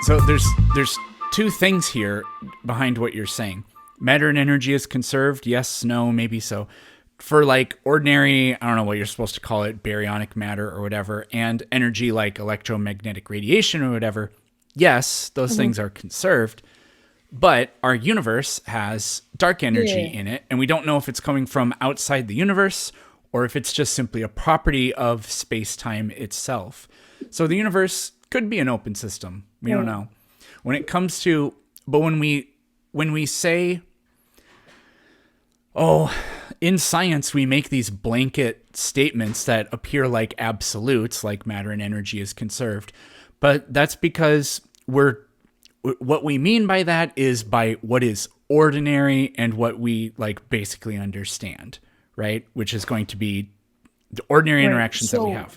So there's two things here behind what you're saying. Matter and energy is conserved. Yes, no, maybe so. For like ordinary, I don't know what you're supposed to call it, baryonic matter or whatever, and energy like electromagnetic radiation or whatever, yes, those things are conserved. But our universe has dark energy in it, and we don't know if it's coming from outside the universe or if it's just simply a property of space-time itself. So the universe could be an open system. We don't know. When it comes to, but when we say, oh, in science we make these blanket statements that appear like absolutes, like matter and energy is conserved, but that's because what we mean by that is by what is ordinary and what we like basically understand, right? Which is going to be the ordinary interactions that we have.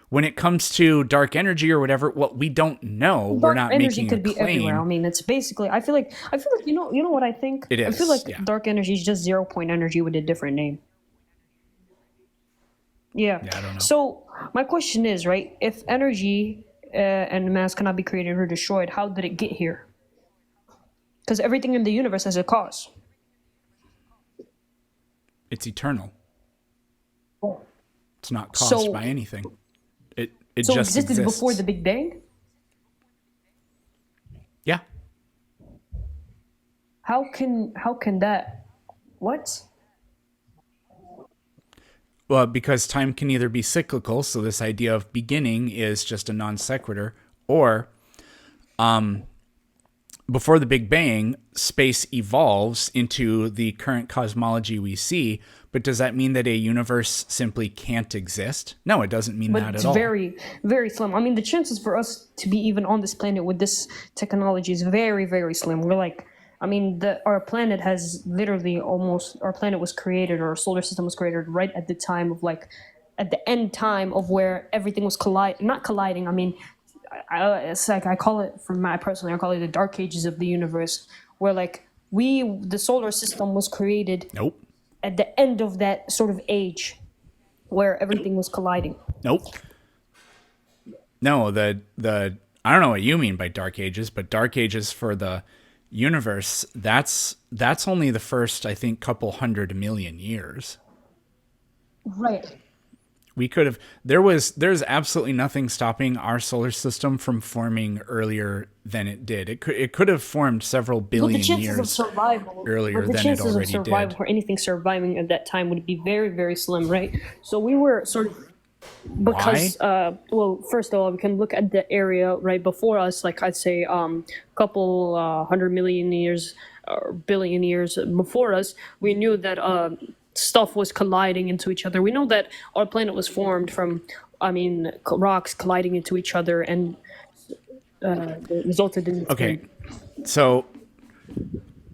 When it comes to dark energy or whatever, what we don't know, we're not making a claim. Dark energy could be everywhere. I mean, it's basically. I feel like you know what I think. It is. I feel like dark energy is just 0 point energy with a different name. Yeah. I don't know. So my question is, right? If energy and mass cannot be created or destroyed, how did it get here? Because everything in the universe has a cause. It's eternal. It's not caused by anything. It so just existed exists. before the Big Bang? Yeah. How can that? What? Well, because time can either be cyclical, so this idea of beginning is just a non sequitur, or before the Big Bang, space evolves into the current cosmology we see. But does that mean that a universe simply can't exist? No, it doesn't mean that at all. But it's very, very slim. I mean, the chances for us to be even on this planet with this technology is very, very slim. We're like, I mean, our planet has literally our planet was created, or our solar system was created right at the time of at the end time of where everything was not colliding. I mean, it's like I call it, I call it the dark ages of the universe, where the solar system was created. Nope. At the end of that sort of age, where everything was colliding. Nope. No, the I don't know what you mean by dark ages, but dark ages for the universe, that's only the first, I think, couple 100 million years. Right. We could have there's absolutely nothing stopping our solar system from forming earlier than it did. It could have formed several billion years of survival, earlier than it already did. The chances of survival for anything surviving at that time would be very, very slim, right? So we were sort of because first of all, we can look at the area right before us, like I'd say couple 100 million years or billion years before us. We knew that stuff was colliding into each other. We know that our planet was formed from, rocks colliding into each other and resulted in... Okay, so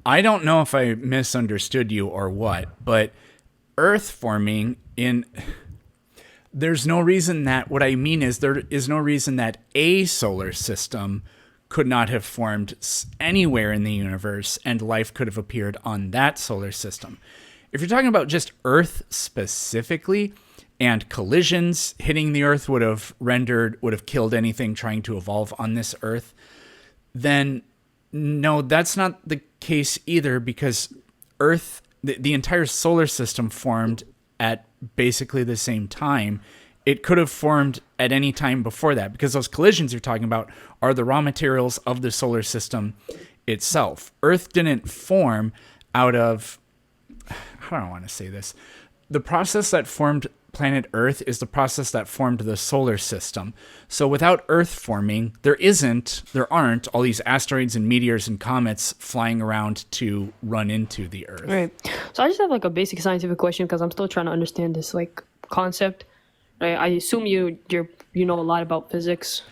I don't know if I misunderstood you or what, but Earth forming there's no reason that, what I mean is there is no reason that a solar system could not have formed anywhere in the universe and life could have appeared on that solar system. If you're talking about just Earth specifically, and collisions hitting the Earth would have killed anything trying to evolve on this Earth, then no, that's not the case either, because Earth, the entire solar system formed at basically the same time. It could have formed at any time before that, because those collisions you're talking about are the raw materials of the solar system itself. Earth didn't form out of... How do I want to say this? The process that formed planet Earth is the process that formed the solar system. So without Earth forming, there aren't all these asteroids and meteors and comets flying around to run into the Earth. Right. So I just have a basic scientific question, because I'm still trying to understand this concept. Right? I assume you know a lot about physics.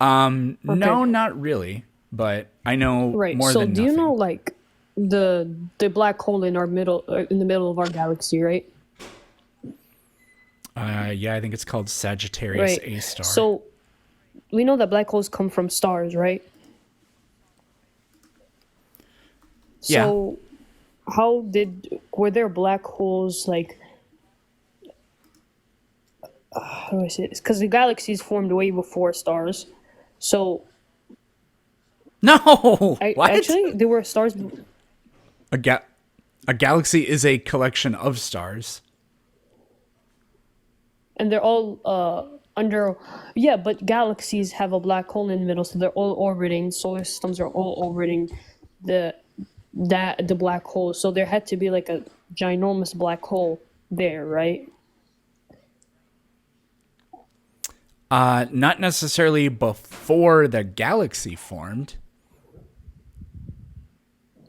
No, not really, but I know more than nothing. So do you know the black hole in the middle of our galaxy, right? Yeah, I think it's called Sagittarius A star. So we know that black holes come from stars, right? So were there black holes how do I say this? Because the galaxies formed way before stars. So No, I what? actually there were stars, A ga- a galaxy is a collection of stars. and they're all under. Yeah, but galaxies have a black hole in the middle, so they're all orbiting. Solar systems are all orbiting the the black hole. So there had to be like a ginormous black hole there, right? Not necessarily before the galaxy formed.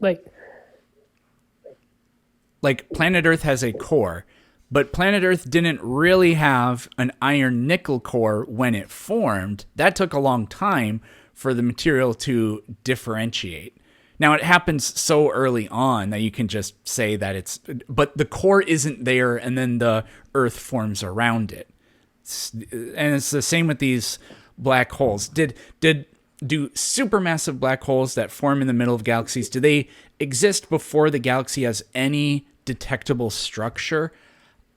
Like, Like planet Earth has a core, but planet Earth didn't really have an iron nickel core when it formed. That took a long time for the material to differentiate. Now it happens so early on that you can just say that but the core isn't there and then the Earth forms around it. And it's the same with these black holes. Do supermassive black holes that form in the middle of galaxies, do they exist before the galaxy has any detectable structure?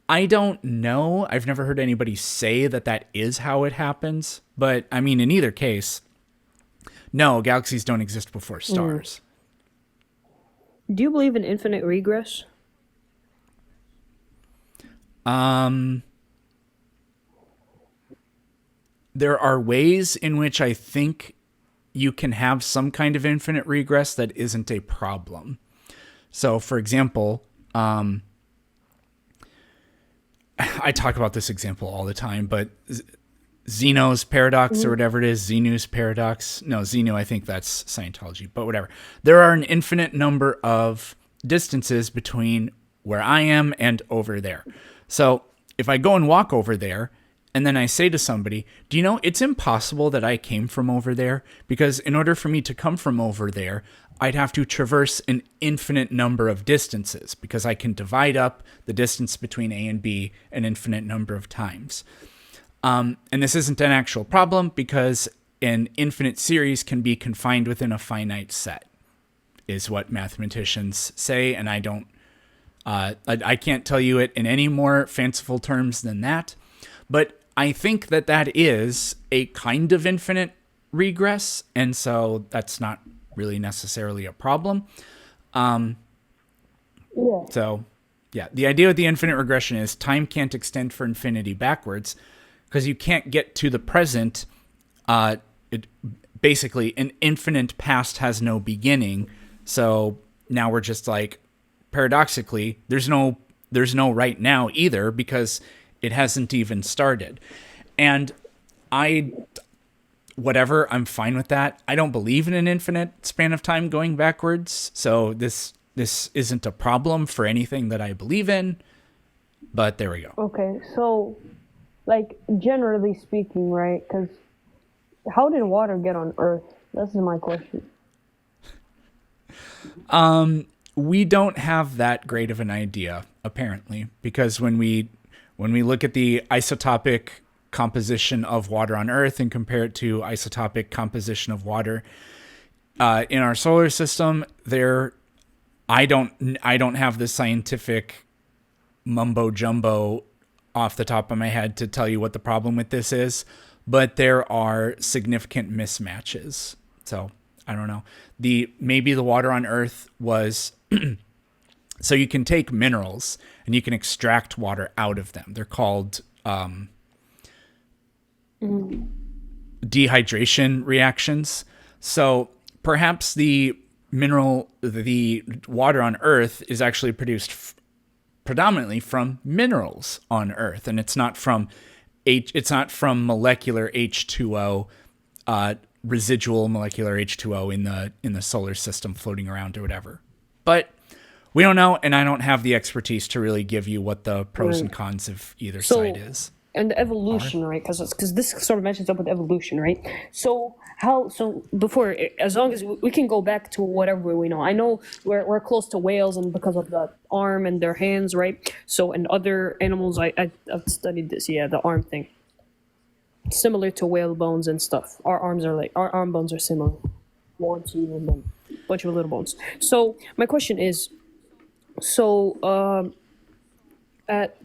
I don't know. I've never heard anybody say that that is how it happens. But I mean, in either case, no, galaxies don't exist before stars. do you believe in infinite regress? There are ways in which I think you can have some kind of infinite regress that isn't a problem. So, for example, I talk about this example all the time, but Zeno's paradox or whatever it is, Zenu's paradox. No, Zeno, I think that's Scientology, but whatever. There are an infinite number of distances between where I am and over there. So if I go and walk over there and then I say to somebody, do you know, it's impossible that I came from over there, because in order for me to come from over there, I'd have to traverse an infinite number of distances, because I can divide up the distance between A and B an infinite number of times. And this isn't an actual problem because an infinite series can be confined within a finite set, is what mathematicians say. And I can't tell you it in any more fanciful terms than that. But I think that that is a kind of infinite regress. And so that's not really necessarily a problem. So, yeah, the idea with the infinite regression is time can't extend for infinity backwards, because you can't get to the present. Basically, an infinite past has no beginning. So now we're just like, paradoxically, there's no right now either, because it hasn't even started. And whatever, I'm fine with that. I don't believe in an infinite span of time going backwards. So this isn't a problem for anything that I believe in. But there we go. Okay, so, like, generally speaking, right? Because how did water get on Earth? This is my question. We don't have that great of an idea, apparently, because when we look at the isotopic composition of water on Earth and compare it to isotopic composition of water in our solar system, I don't have the scientific mumbo jumbo off the top of my head to tell you what the problem with this is, but there are significant mismatches. So I don't know. Maybe the water on Earth was so you can take minerals and you can extract water out of them. They're called dehydration reactions. So perhaps the water on Earth is actually produced predominantly from minerals on Earth, and it's not from molecular H2O, residual molecular H2O in the solar system floating around or whatever. But we don't know, and I don't have the expertise to really give you what the pros and cons of either side is. And evolution, right? Because this sort of matches up with evolution, right? So before, as long as we can go back to whatever we know. I know we're close to whales, and because of the arm and their hands, right? So, and other animals, I've studied this. Yeah, the arm thing, similar to whale bones and stuff. Our arm bones are similar. 1, 2, and then a bunch of little bones. So my question is,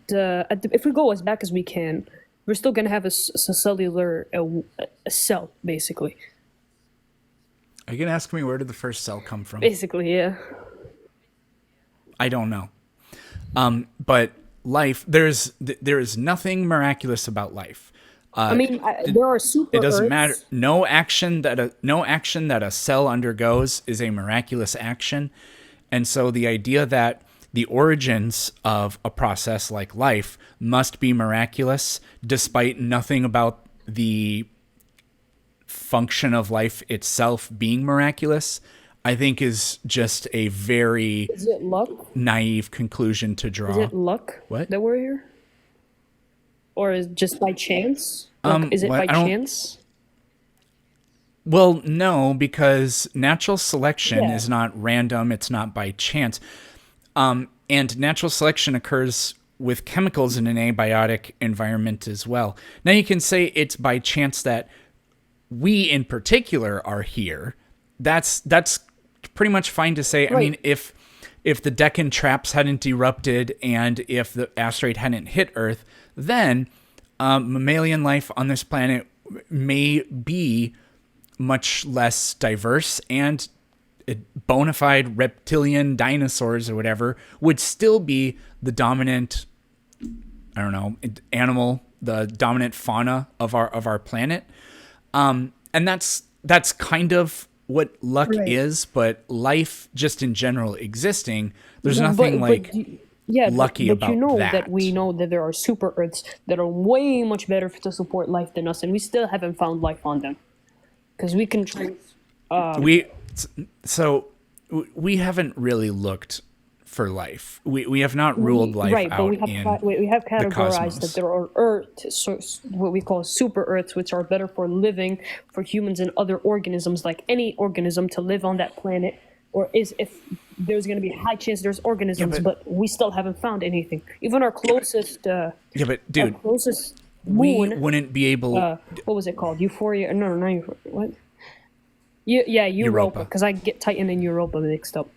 if we go as back as we can, we're still gonna have a cellular a cell, basically. Are you gonna ask me where did the first cell come from? Basically, yeah. I don't know. But life, there is nothing miraculous about life. I mean, there are super It doesn't Earths. matter. No action that a cell undergoes is a miraculous action, and so the idea that the origins of a process like life must be miraculous, despite nothing about the function of life itself being miraculous, I think is just a very Is it luck? naive conclusion to Is draw. it luck What? that we're here? Or is it just by chance? Like, is it what? by I don't- chance? Well, no, because natural selection Yeah. is not random. It's not by chance. And natural selection occurs with chemicals in an abiotic environment as well. Now you can say it's by chance that we in particular are here. That's pretty much fine to say. I Right. mean, if the Deccan traps hadn't erupted and if the asteroid hadn't hit Earth, then mammalian life on this planet may be much less diverse, and bona fide reptilian dinosaurs or whatever would still be the dominant, I don't know, animal, the dominant fauna of our planet. And that's kind of what luck Right. is, but life just in general existing, there's nothing yeah, lucky but about you know that. we know that there are super Earths that are way much better to support life than us, and we still haven't found life on them. Because we can trace. we haven't really looked for life. We have not ruled life Right, but out we have in we have the categorized cosmos. that there are Earths, so what we call super Earths, which are better for living for humans and other organisms, like any organism to live on that planet. Or is if there's going to be a high chance there's organisms, but- but we still haven't found anything. Even our closest, Yeah, but our dude, closest we moon. wouldn't be able. What was it called? Euphoria? No, not Euphoria. What? Yeah, Europa. Europa. Because I get Titan and Europa mixed up.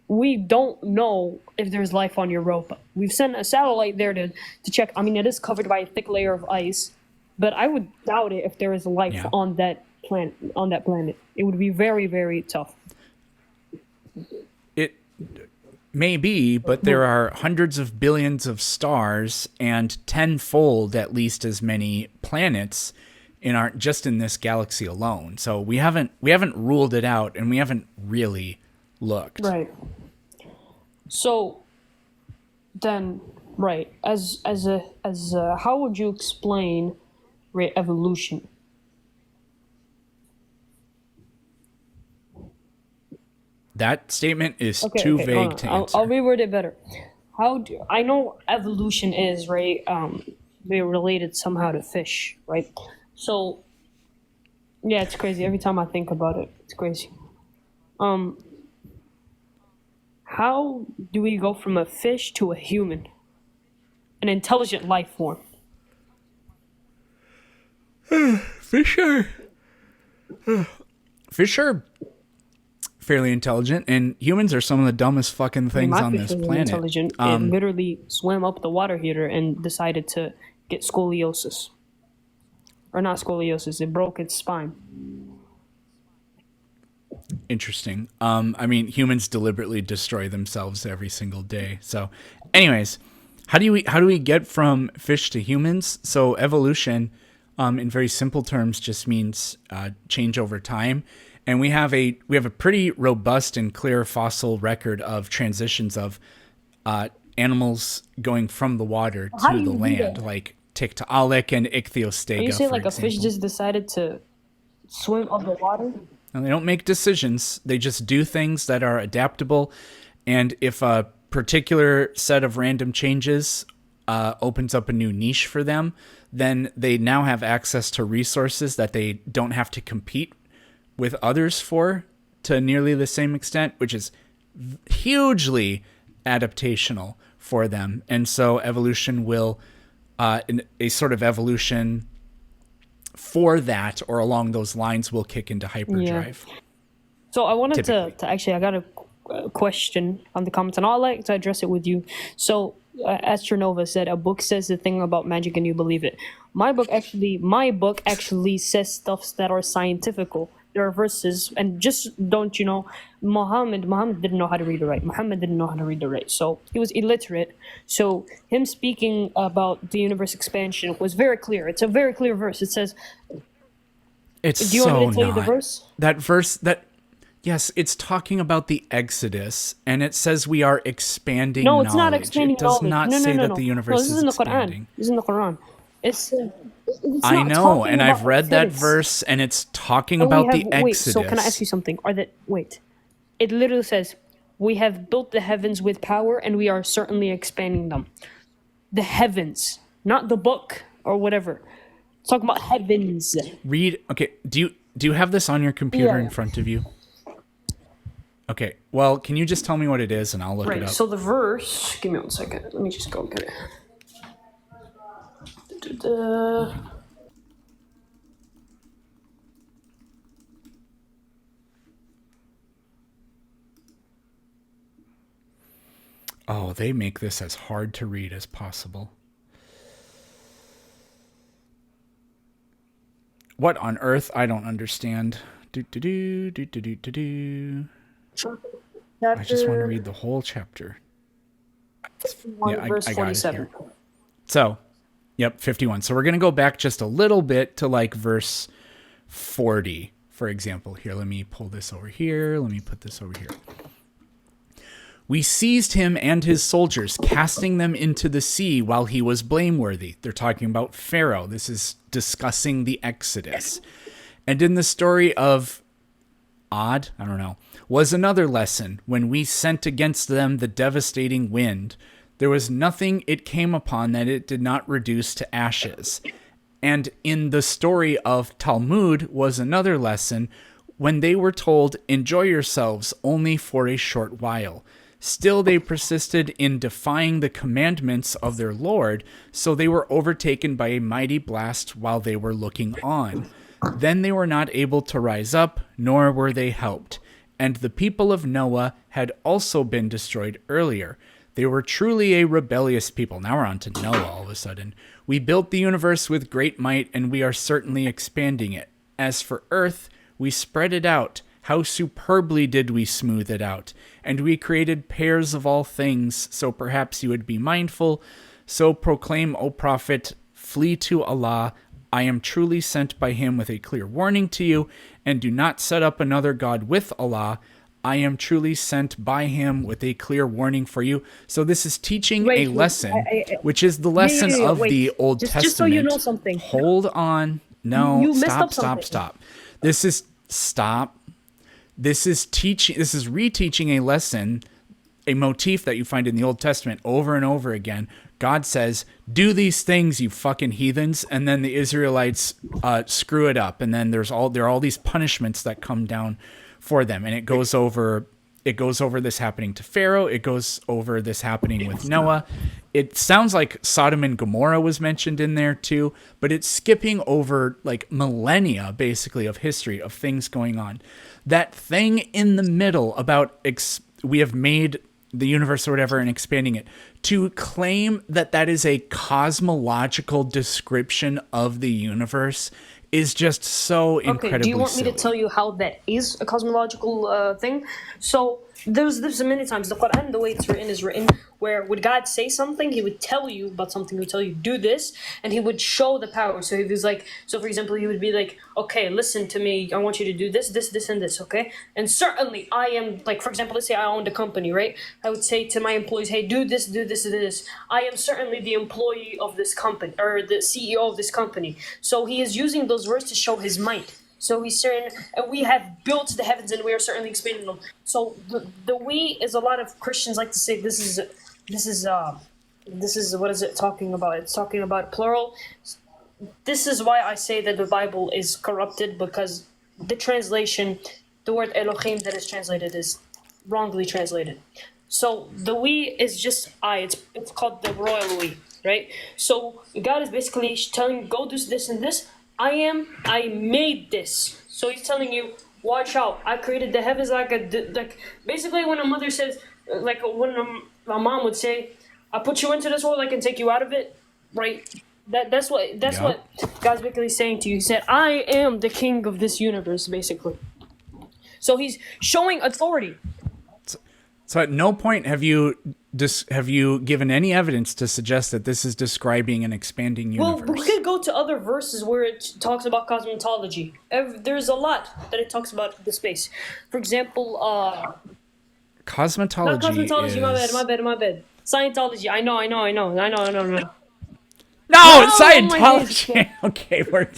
We don't know if there's life on Europa. We've sent a satellite there to check. I mean, it is covered by a thick layer of ice, but I would doubt it if there is life Yeah. on that planet. On that planet, it would be very, very tough. It may be, but there are hundreds of billions of stars and tenfold at least as many planets just in this galaxy alone. So we haven't ruled it out, and we haven't really looked. Right. So then, right, as how would you explain evolution? That statement is Okay, too okay, hold vague on. to I'll answer. reword it better. How do I know evolution is right? They're related somehow to fish, right? So, yeah, it's crazy. Every time I think about it, it's crazy. How do we go from a fish to a human, an intelligent life form? Fish are fairly intelligent, and humans are some of the dumbest fucking things My on fish this isn't planet. intelligent. It literally swam up the water heater and decided to get scoliosis. Or not scoliosis, it broke its spine. Interesting. I mean, humans deliberately destroy themselves every single day. So, anyways, how do we get from fish to humans? So, evolution, in very simple terms, just means change over time. And we have a pretty robust and clear fossil record of transitions of animals going from the water How to do the you do land, that? like Tiktaalik and Ichthyostega. You say for like a fish example. just decided to swim up the water? And they don't make decisions. They just do things that are adaptable. And if a particular set of random changes opens up a new niche for them, then they now have access to resources that they don't have to compete with others for to nearly the same extent, which is hugely adaptational for them. And so evolution will, a sort of evolution for that or along those lines will kick into hyperdrive. So I wanted to Typically. actually, I got a question on the comments, and I'd like to address it with you. So, Astronova said, "A book says the thing about magic, and you believe it." My book actually says stuffs that are scientifical. There are verses, and just don't Muhammad didn't know how to read or write. Muhammad didn't know how to read or write, so he was illiterate. So him speaking about the universe expansion was very clear. It's a very clear verse. It says, It's "Do you want me so to tell you the not. verse?" That verse that yes, it's talking about the Exodus, and it says we are expanding No, knowledge. it's not expanding It does knowledge. not No, no, say no, that no. the No, universe this is is in the Quran. expanding. This is in the Quran. It's I not know, talking and I've about read that heavens. verse, and it's talking And about the wait, so can I ask Exodus. you something? Wait. It literally says, "We have built the heavens with power, and we are certainly expanding them." The heavens, not the book or whatever. It's talking about heavens. Read. Okay, do you have this on your computer in Yeah. front of you? Okay. Well, can you just tell me what it is, and I'll look it Right. up. So the verse. Give me 1 second. Let me just go get it. Da-da-da. Oh, they make this as hard to read as possible. What on earth? I don't understand. Do do do do do do do do. I just want to Chapter read the whole chapter. 1, Yeah, verse I got it 47. here. So, yep, 51. So we're going to go back just a little bit to like verse 40, for example. Here, let me pull this over here. Let me put this over here. We seized him and his soldiers, casting them into the sea while he was blameworthy. They're talking about Pharaoh. This is discussing the Exodus. And in the story of Ad, I don't know, was another lesson. When we sent against them the devastating wind, there was nothing it came upon that it did not reduce to ashes. And in the story of Talmud was another lesson. When they were told, "Enjoy yourselves only for a short while," still they persisted in defying the commandments of their Lord, so they were overtaken by a mighty blast while they were looking on. Then they were not able to rise up, nor were they helped. And the people of Noah had also been destroyed earlier. They were truly a rebellious people. Now we're on to Noah all of a sudden. We built the universe with great might, and we are certainly expanding it. As for earth, we spread it out. How superbly did we smooth it out. And we created pairs of all things, so perhaps you would be mindful. So proclaim, O prophet, flee to Allah. I am truly sent by him with a clear warning to you, and do not set up another god with Allah. I am truly sent by him with a clear warning for you. So this is teaching Wait, a lesson, I- which is the lesson of wait. the Old Just Testament. so you know something. Hold on. No, You messed up stop. something. This is stop. This is teaching. This is reteaching a lesson, a motif that you find in the Old Testament over and over again. God says, "Do these things, you fucking heathens," and then the Israelites screw it up, and then there are all these punishments that come down for them, and it goes over this happening to Pharaoh. It goes over this happening with Noah. It sounds like Sodom and Gomorrah was mentioned in there too, but it's skipping over like millennia, basically, of history of things going on. That thing in the middle about we have made the universe or whatever and expanding it, to claim that that is a cosmological description of the universe is just so incredibly Okay, do you want silly. me to tell you how that is a cosmological thing? So there's many times the Quran, the way it's written, is written where would God say something, he would tell you about something, he would tell you do this, and he would show the power. So he was like, so for example, he would be like, okay, listen to me, I want you to do this, this, this, and this, okay? And certainly I am, like, for example, let's say I owned a company, right? I would say to my employees, hey, do this, do this, do this. I am certainly the employee of this company, or the CEO of this company. So he is using those words to show his might. So he's saying, and we have built the heavens and we are certainly expanding them. So the we is a lot of Christians like to say this is what is it talking about? It's talking about plural. This is why I say that the Bible is corrupted, because the translation, the word Elohim that is translated is wrongly translated. So the we is just I. It's called the royal we, right? So God is basically telling you, go do this and this. I made this. So he's telling you, watch out. I created the heavens like basically when a mother says, like when a mom would say, I put you into this world, I can take you out of it, right? That's what God's basically saying to you. He said, I am the king of this universe, basically. So he's showing authority. So at no point have you given any evidence to suggest that this is describing an expanding universe. Well, we could go to other verses where it talks about cosmetology. There's a lot that it talks about the space. For example, cosmetology. Not cosmetology. Is... My bad. Scientology. I know. No, Scientology. Okay, we're